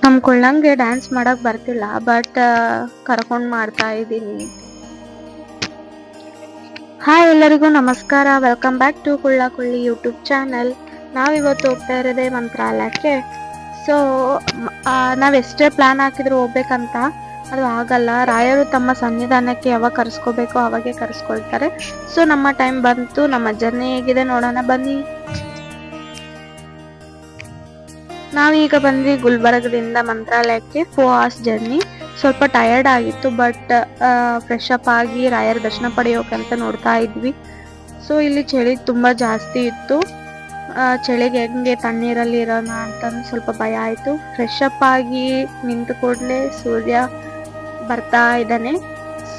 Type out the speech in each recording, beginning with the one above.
ನಮ್ಮ ಕುಳ್ಳಂಗೆ ಡ್ಯಾನ್ಸ್ ಮಾಡಕ್ ಬರ್ತಿಲ್ಲ, ಬಟ್ ಕರ್ಕೊಂಡು ಮಾಡ್ತಾ ಇದ್ದೀನಿ. ಹಾಯ್ ಎಲ್ಲರಿಗೂ ನಮಸ್ಕಾರ, welcome back to Kulla ಕುಳ್ಳಿ YouTube channel. ನಾವಿವತ್ತು ಹೋಗ್ತಾ ಇರೋದೇ ಮಂತ್ರಾಲಯಕ್ಕೆ. ಸೊ ನಾವೆಷ್ಟೇ ಪ್ಲಾನ್ ಹಾಕಿದ್ರು ಹೋಗ್ಬೇಕಂತ ಅದು ಆಗಲ್ಲ. ರಾಯರು ತಮ್ಮ ಸನ್ನಿಧಾನಕ್ಕೆ ಯಾವಾಗ ಕರ್ಸ್ಕೋಬೇಕೋ ಅವಾಗೆ ಕರ್ಸ್ಕೊಳ್ತಾರೆ. ಸೊ ನಮ್ಮ ಟೈಮ್ ಬಂತು, ನಮ್ಮ ಜರ್ನಿ ಹೇಗಿದೆ ನೋಡೋಣ ಬನ್ನಿ. ನಾವೀಗ ಬಂದ್ವಿ ಗುಲ್ಬರ್ಗದಿಂದ ಮಂತ್ರಾಲಯಕ್ಕೆ. 4 hours ಜರ್ನಿ. ಸ್ವಲ್ಪ ಟಯರ್ಡ್ ಆಗಿತ್ತು, ಬಟ್ ಫ್ರೆಶ್ ಅಪ್ ಆಗಿ ರಾಯರ ದರ್ಶನ ಪಡೆಯೋಕಂತ ನೋಡ್ತಾ ಇದ್ವಿ. ಸೊ ಇಲ್ಲಿ ಚಳಿ ತುಂಬಾ ಜಾಸ್ತಿ ಇತ್ತು. ಚಳಿಗೆ ಹೆಂಗೆ ತಣ್ಣೀರಲ್ಲಿ ಇರೋಣ ಅಂತ ಸ್ವಲ್ಪ ಭಯ ಆಯ್ತು. ಫ್ರೆಶ್ ಅಪ್ ಆಗಿ ನಿಂತ ಕೂಡಲೇ ಸೂರ್ಯ ಬರ್ತಾ ಇದ್ದಾನೆ.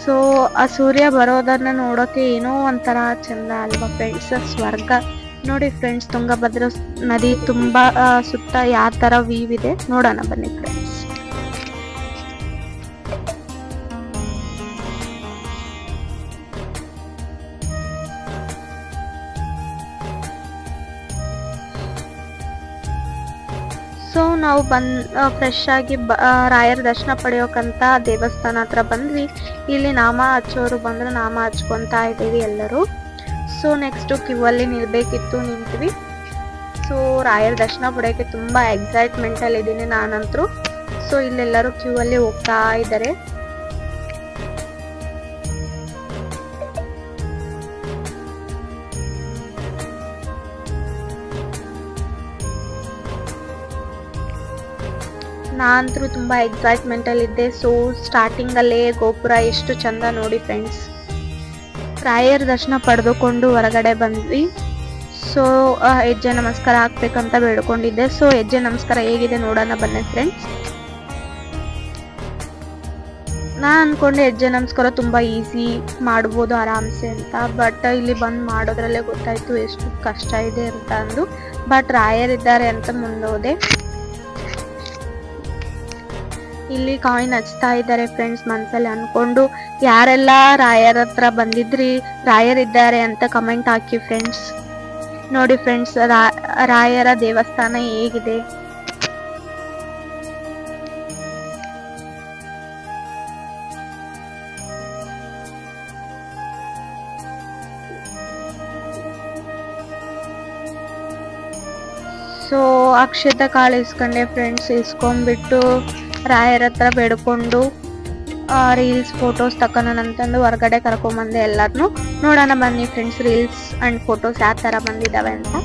ಸೊ ಆ ಸೂರ್ಯ ಬರೋದನ್ನ ನೋಡೋಕೆ ಏನೋ ಒಂಥರ ಚಂದ ಅಲ್ವಾ ಫ್ರೆಂಡ್ಸ್, ಸ್ವರ್ಗ. ನೋಡಿ ಫ್ರೆಂಡ್ಸ್, ತುಂಗಭದ್ರಾ ನದಿ ತುಂಬಾ ಸುತ್ತ ಯಾವ ತರ ವ್ಯೂ ಇದೆ ನೋಡೋಣ ಬನ್ನಿ ಫ್ರೆಂಡ್ಸ್. ಸೊ ನಾವು ಫ್ರೆಶ್ ಆಗಿ ರಾಯರ ದರ್ಶನ ಪಡೆಯೋಕಂತ ದೇವಸ್ಥಾನ ಹತ್ರ ಬಂದ್ವಿ. ಇಲ್ಲಿ ನಾಮ ಹಚ್ಚೋರು ಬಂದ್ರೆ ನಾಮ ಹಚ್ಕೊಂತಾ ಇದ್ದೀವಿ ಎಲ್ಲರೂ. ಸೊ ನೆಕ್ಸ್ಟ್ ಕ್ಯೂ ಅಲ್ಲಿ ನಿಲ್ಬೇಕಿತ್ತು, ನಿಂತ್ವಿ. ಸೊ ರಾಯರ ದರ್ಶನ ಪಡೆಯೋಕೆ ತುಂಬಾ ಎಕ್ಸೈಟ್ಮೆಂಟ್ ಅಲ್ಲಿ ಇದ್ದೀನಿ ನಾನಂತರೂ. ಸೊ ಇಲ್ಲೆಲ್ಲರೂ ಕ್ಯೂ ಅಲ್ಲಿ ಹೋಗ್ತಾ ಇದ್ದಾರೆ. ನಾನಂತರೂ ತುಂಬಾ ಎಕ್ಸೈಟ್ಮೆಂಟ್ ಅಲ್ಲಿ ಇದ್ದೆ. ಸೊ ಸ್ಟಾರ್ಟಿಂಗ್ ಅಲ್ಲೇ ಗೋಪುರ ಎಷ್ಟು ಚಂದ ನೋಡಿ ಫ್ರೆಂಡ್ಸ್. ರಾಯರ ದರ್ಶನ ಪಡೆದುಕೊಂಡು ಹೊರಗಡೆ ಬಂದ್ವಿ. ಸೊ ಹೆಜ್ಜೆ ನಮಸ್ಕಾರ ಹಾಕ್ಬೇಕಂತ ಬೇಡ್ಕೊಂಡಿದ್ದೆ. ಸೊ ಹೆಜ್ಜೆ ನಮಸ್ಕಾರ ಹೇಗಿದೆ ನೋಡೋಣ ಬನ್ನಿ ಫ್ರೆಂಡ್ಸ್. ನಾನ್ ಅನ್ಕೊಂಡೆ ಹೆಜ್ಜೆ ನಮಸ್ಕಾರ ತುಂಬಾ ಈಸಿ ಮಾಡ್ಬೋದು ಆರಾಮ್ಸೆ ಅಂತ, ಬಟ್ ಇಲ್ಲಿ ಬಂದ್ ಮಾಡೋದ್ರಲ್ಲೇ ಗೊತ್ತಾಯ್ತು ಎಷ್ಟು ಕಷ್ಟ ಇದೆ ಅಂತ ಅಂದು. ಬಟ್ ರಾಯರಿದ್ದಾರೆ ಅಂತ ಮುಂದೋದೆ. ಇಲ್ಲಿ ಕಾಯಿನ್ ಹಚ್ತಾ ಇದ್ದಾರೆ ಫ್ರೆಂಡ್ಸ್. ಮನ್ಸಲ್ಲಿ ಅನ್ಕೊಂಡು ಯಾರೆಲ್ಲ ರಾಯರ ಹತ್ರ ಬಂದಿದ್ರಿ, ರಾಯರಿದ್ದಾರೆ ಅಂತ ಕಮೆಂಟ್ ಹಾಕಿ ಫ್ರೆಂಡ್ಸ್. ನೋಡಿ ಫ್ರೆಂಡ್ಸ್, ರಾಯರ ದೇವಸ್ಥಾನ ಹೇಗಿದೆ. ಸೊ ಅಕ್ಷತೆ ಕಾಳು ಇಸ್ಕೊಂಡೆ ಫ್ರೆಂಡ್ಸ್. ಇಸ್ಕೊಂಡ್ಬಿಟ್ಟು ರಾಯರ ಹತ್ರ ಬೇಡ್ಕೊಂಡು ರೀಲ್ಸ್ ಫೋಟೋಸ್ ತಕೊಳ್ಳೋಣಂತಂದು ಹೊರಗಡೆ ಕರ್ಕೊಂಬಂದೆ ಎಲ್ಲಾರ್ನು. ನೋಡೋಣ ಬನ್ನಿ ಫ್ರೆಂಡ್ಸ್, ರೀಲ್ಸ್ ಅಂಡ್ ಫೋಟೋಸ್ ಯಾವ ತರ ಬಂದಿದ್ದಾವೆ ಅಂತ.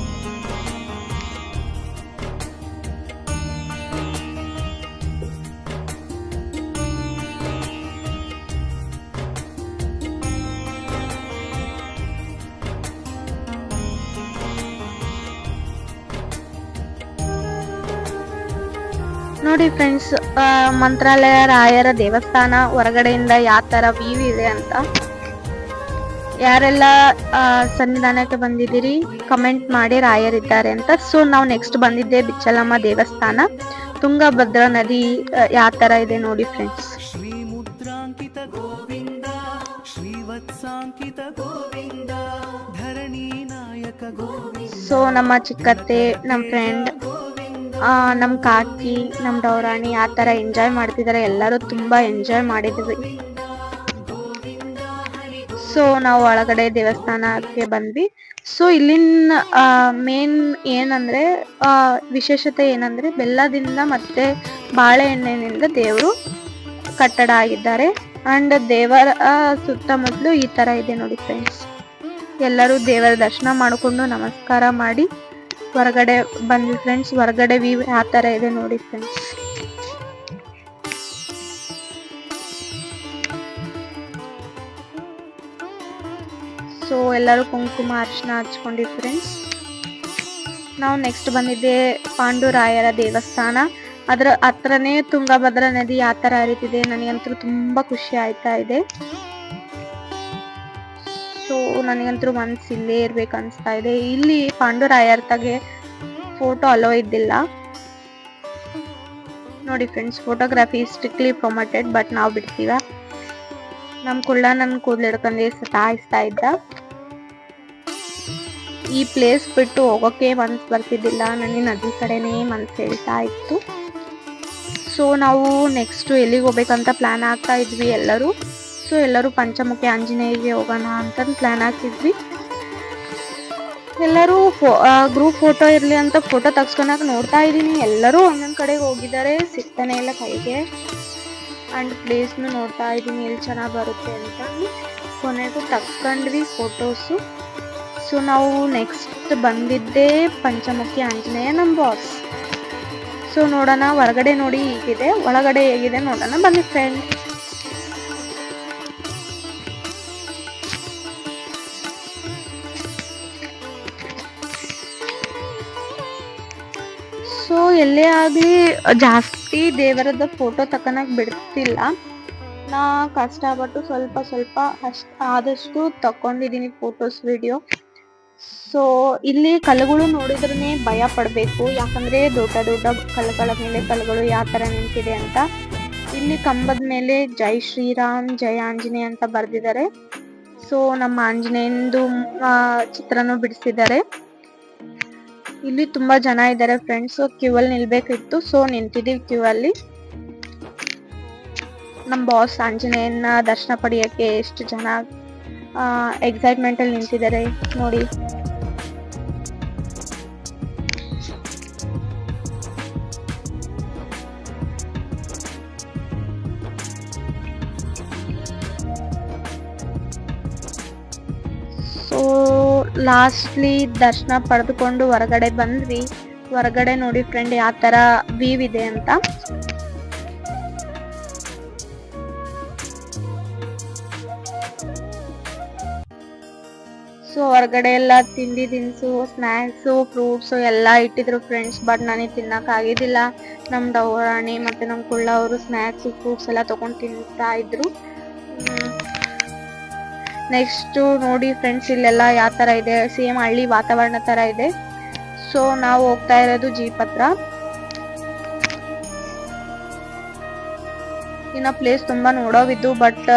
ನೋಡಿ ಫ್ರೆಂಡ್ಸ್, ಮಂತ್ರಾಲಯ ರಾಯರ ದೇವಸ್ಥಾನ ಹೊರಗಡೆಯಿಂದ ಯಾವ ತರ ವ್ಯೂ ಇದೆ ಅಂತ. ಯಾರೆಲ್ಲ ಸನ್ನಿಧಾನಕ್ಕೆ ಬಂದಿದ್ದೀರಿ ಕಮೆಂಟ್ ಮಾಡಿ ರಾಯರಿದ್ದಾರೆ ಅಂತ. ಸೊ ನಾವು ನೆಕ್ಸ್ಟ್ ಬಂದಿದ್ದೆ ಬಿಚ್ಚಲಮ್ಮ ದೇವಸ್ಥಾನ. ತುಂಗಭದ್ರಾ ನದಿ ಯಾವ ತರ ಇದೆ ನೋಡಿ ಫ್ರೆಂಡ್ಸ್. ಸೊ ನಮ್ಮ ಚಿಕ್ಕತ್ತೆ, ನಮ್ಮ ಫ್ರೆಂಡ್, ನಮ್ ಕಾಕಿ, ನಮ್ ಡೌರಾಣಿ ಆ ತರ ಎಂಜಾಯ್ ಮಾಡ್ತಿದಾರೆ. ಎಲ್ಲರೂ ತುಂಬಾ ಎಂಜಾಯ್ ಮಾಡಿದ್ವಿ. ಸೊ ನಾವು ಒಳಗಡೆ ದೇವಸ್ಥಾನಕ್ಕೆ ಬಂದ್ವಿ. ಸೊ ಇಲ್ಲಿನ ಮೇನ್ ಏನಂದ್ರೆ ವಿಶೇಷತೆ ಏನಂದ್ರೆ ಬೆಲ್ಲದಿಂದ ಮತ್ತೆ ಬಾಳೆಹಣ್ಣಿನಿಂದ ದೇವರು ಕಟ್ಟಡ ಆಗಿದ್ದಾರೆ. ಅಂಡ್ ದೇವರ ಸುತ್ತಮುತ್ತಲು ಈ ತರ ಇದೆ ನೋಡಿ ಫ್ರೆಂಡ್ಸ್. ಎಲ್ಲರೂ ದೇವರ ದರ್ಶನ ಮಾಡಿಕೊಂಡು ನಮಸ್ಕಾರ ಮಾಡಿ ಹೊರಗಡೆ ಬಂದ್ವಿ ಫ್ರೆಂಡ್ಸ್. ಹೊರಗಡೆ ವ್ಯೂ ಯಾವ ತರ ಇದೆ ನೋಡಿ ಫ್ರೆಂಡ್ಸ್. ಸೊ ಎಲ್ಲರೂ ಕುಂಕುಮ ಅರ್ಶನ ಹಚ್ಕೊಂಡಿ ಫ್ರೆಂಡ್ಸ್. ನಾವು ನೆಕ್ಸ್ಟ್ ಬಂದಿದ್ದೆ ಪಾಂಡುರಾಯರ ದೇವಸ್ಥಾನ. ಅದ್ರ ಹತ್ರನೇ ತುಂಗಭದ್ರಾ ನದಿ ಯಾವ ತರ ಹರಿತಿದೆ. ನನಗಂತೂ ತುಂಬಾ ಖುಷಿ ಆಯ್ತಾ ಇದೆ. ಸೊ ನನಗಂತೂ ಮನ್ಸು ಇಲ್ಲೇ ಇರ್ಬೇಕು ಅನ್ಸ್ತಾ ಇದೆ. ಇಲ್ಲಿ ಪಾಂಡುರಾಯರ್ ತಗೆ ಫೋಟೋ ಅಲೋ ಇದ್ದಿಲ್ಲ ನೋಡಿ friends. Photography strictly promoted, but ನಾವು ಬಿಡ್ತೀವ. ನಮ್ ಕುಳ್ಳ ನನ್ ಕೂದ್ಲಿಡ್ಕೊಂಡೆ ಸತಾಯಿಸ್ತಾ ಇದ್ದ. ಈ ಪ್ಲೇಸ್ ಬಿಟ್ಟು ಹೋಗೋಕೆ ಮನ್ಸು ಬರ್ತಿದ್ದಿಲ್ಲ. ನನಗೆ ನದಿ ಕಡೆನೇ ಮನ್ಸು ಹೇಳ್ತಾ ಇತ್ತು. ಸೊ ನಾವು ನೆಕ್ಸ್ಟ್ ಎಲ್ಲಿಗೆ ಹೋಗ್ಬೇಕಂತ ಪ್ಲಾನ್ ಆಗ್ತಾ ಇದ್ವಿ ಎಲ್ಲರೂ. ಸೊ ಎಲ್ಲರೂ ಪಂಚಮುಖಿ ಆಂಜನೇಯಗೆ ಹೋಗೋಣ ಅಂತ ಪ್ಲಾನ್ ಹಾಕಿದ್ವಿ. ಎಲ್ಲರೂ ಗ್ರೂಪ್ ಫೋಟೋ ಇರ್ಲಿ ಅಂತ ಫೋಟೋ ತಗ್ಸ್ಕೊಳಕ್ ನೋಡ್ತಾ ಇದೀನಿ. ಎಲ್ಲರೂ ಒಂದೊಂದ್ ಕಡೆಗೆ ಹೋಗಿದ್ದಾರೆ, ಸಿಗ್ತಾನೆ ಇಲ್ಲ ಕೈಗೆ. ಅಂಡ್ ಪ್ಲೇಸ್ನು ನೋಡ್ತಾ ಇದೀನಿ ಎಲ್ಲಿ ಚೆನ್ನಾಗಿ ಬರುತ್ತೆ ಅಂತ. ಕೊನೆಗೂ ತಗ್ಸ್ಕೊಂಡ್ವಿ ಫೋಟೋಸು. ಸೊ ನಾವು ನೆಕ್ಸ್ಟ್ ಬಂದಿದ್ದೆ ಪಂಚಮುಖಿ ಆಂಜನೇಯ, ನಮ್ಮ ಬಾಸ್. ಸೊ ನೋಡೋಣ, ಹೊರಗಡೆ ನೋಡಿ ಹೀಗಿದೆ, ಒಳಗಡೆ ಹೇಗಿದೆ ನೋಡೋಣ ಬನ್ನಿ ಫ್ರೆಂಡ್. ಸೊ ಎಲ್ಲೇ ಆಗ್ಲಿ ಜಾಸ್ತಿ ದೇವರದ ಫೋಟೋ ತಕೊಳಕ್ ಬಿಡ್ತಿಲ್ಲ. ನಾ ಕಷ್ಟಪಟ್ಟು ಸ್ವಲ್ಪ ಆದಷ್ಟು ತಕೊಂಡಿದೀನಿ ಫೋಟೋಸ್, ವಿಡಿಯೋ. ಸೊ ಇಲ್ಲಿ ಕಲ್ಲುಗಳು ನೋಡಿದ್ರೇನೆ ಭಯ ಪಡ್ಬೇಕು, ಯಾಕಂದ್ರೆ ದೊಡ್ಡ ದೊಡ್ಡ ಕಲ್ಲುಗಳ ಮೇಲೆ ಕಲ್ಲುಗಳು ಯಾವ ತರ ನಿಂತಿದೆ ಅಂತ. ಇಲ್ಲಿ ಕಂಬದ ಮೇಲೆ ಜೈ ಶ್ರೀರಾಮ್ ಜೈ ಆಂಜನೇಯ ಅಂತ ಬರ್ದಿದ್ದಾರೆ. ಸೊ ನಮ್ಮ ಆಂಜನೇಯಂದು ಚಿತ್ರನೂ ಬಿಡಿಸಿದ್ದಾರೆ. ಇಲ್ಲಿ ತುಂಬಾ ಜನ ಇದ್ದಾರೆ ಫ್ರೆಂಡ್ಸ್. ಕ್ಯೂ ಅಲ್ಲಿ ನಿಲ್ಬೇಕಿತ್ತು, ಸೊ ನಿಂತಿದೀವಿ ಕ್ಯೂ ಅಲ್ಲಿ. ನಮ್ ಬಾಸ್ ಆಂಜನೇಯನ ದರ್ಶನ ಪಡೆಯಕ್ಕೆ ಎಷ್ಟು ಜನ ಎಕ್ಸೈಟ್ಮೆಂಟ್ ಅಲ್ಲಿ ನಿಂತಿದ್ದಾರೆ ನೋಡಿ. ಸೊ ಲಾಸ್ಟ್ಲಿ ದರ್ಶನ ಪಡೆದುಕೊಂಡು ಹೊರಗಡೆ ಬಂದ್ವಿ. ಹೊರಗಡೆ ನೋಡಿ ಫ್ರೆಂಡ್ ಯಾವ ತರ ವ್ಯೂ ಇದೆ ಅಂತ. ಸೊ ಹೊರಗಡೆ ಎಲ್ಲ ತಿಂಡಿ ತಿನಿಸು, ಸ್ನ್ಯಾಕ್ಸು, ಫ್ರೂಟ್ಸು ಎಲ್ಲ ಇಟ್ಟಿದ್ರು ಫ್ರೆಂಡ್ಸ್. ಬಟ್ ನನಗೆ ತಿನ್ನಕ್ ಆಗಿದ್ದಿಲ್ಲ. ನಮ್ ಡೌರಾಣಿ ಮತ್ತೆ ನಮ್ ಕುಳ್ಳ ಅವರು ಸ್ನ್ಯಾಕ್ಸ್ ಫ್ರೂಟ್ಸ್ ಎಲ್ಲ ತಗೊಂಡ್ ತಿಂತಾ ಇದ್ರು. ನೆಕ್ಸ್ಟ್ ನೋಡಿ ಫ್ರೆಂಡ್ಸ್, ಇಲ್ಲೆಲ್ಲ ಯಾವ ತರ ಇದೆ, ಸೇಮ್ ಹಳ್ಳಿ ವಾತಾವರಣ ತರ ಇದೆ. ಸೊ ನಾವು ಹೋಗ್ತಾ ಇರೋದು ಜೀಪ್ ಹತ್ರ. ಇನ್ನ ಪ್ಲೇಸ್ ತುಂಬಾ ನೋಡೋವಿದ್ದು, ಬಟ್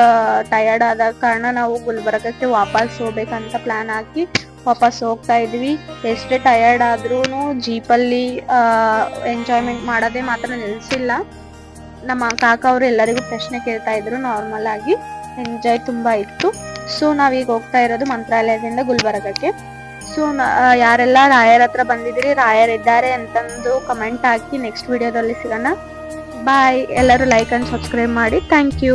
ಟಯರ್ಡ್ ಆದ ಕಾರಣ ನಾವು ಗುಲ್ಬರ್ಗಕ್ಕೆ ವಾಪಸ್ ಹೋಗ್ಬೇಕಂತ ಪ್ಲಾನ್ ಹಾಕಿ ವಾಪಸ್ ಹೋಗ್ತಾ ಇದ್ವಿ. ಎಷ್ಟೇ ಟಯರ್ಡ್ ಆದ್ರೂ ಜೀಪಲ್ಲಿ ಎಂಜಾಯ್ಮೆಂಟ್ ಮಾಡೋದೇ ಮಾತ್ರ ನಿಲ್ಸಿಲ್ಲ. ನಮ್ಮ ಕಾಕ ಅವರು ಎಲ್ಲರಿಗೂ ಪ್ರಶ್ನೆ ಕೇಳ್ತಾ ಇದ್ರು. ನಾರ್ಮಲ್ ಆಗಿ ಎಂಜಾಯ್ ತುಂಬಾ ಇತ್ತು. ಸೊ ನಾವೀಗ ಹೋಗ್ತಾ ಇರೋದು ಮಂತ್ರಾಲಯದಿಂದ ಗುಲ್ಬರ್ಗಕ್ಕೆ. ಸೊ ಯಾರೆಲ್ಲ ರಾಯರ್ ಹತ್ರ ಬಂದಿದ್ರಿ, ರಾಯರ್ ಇದ್ದಾರೆ ಅಂತಂದು ಕಮೆಂಟ್ ಹಾಕಿ. ನೆಕ್ಸ್ಟ್ ವಿಡಿಯೋದಲ್ಲಿ ಸಿಗೋಣ. ಬಾಯ್. ಎಲ್ಲರೂ ಲೈಕ್ ಅಂಡ್ ಸಬ್ಸ್ಕ್ರೈಬ್ ಮಾಡಿ. Thank you.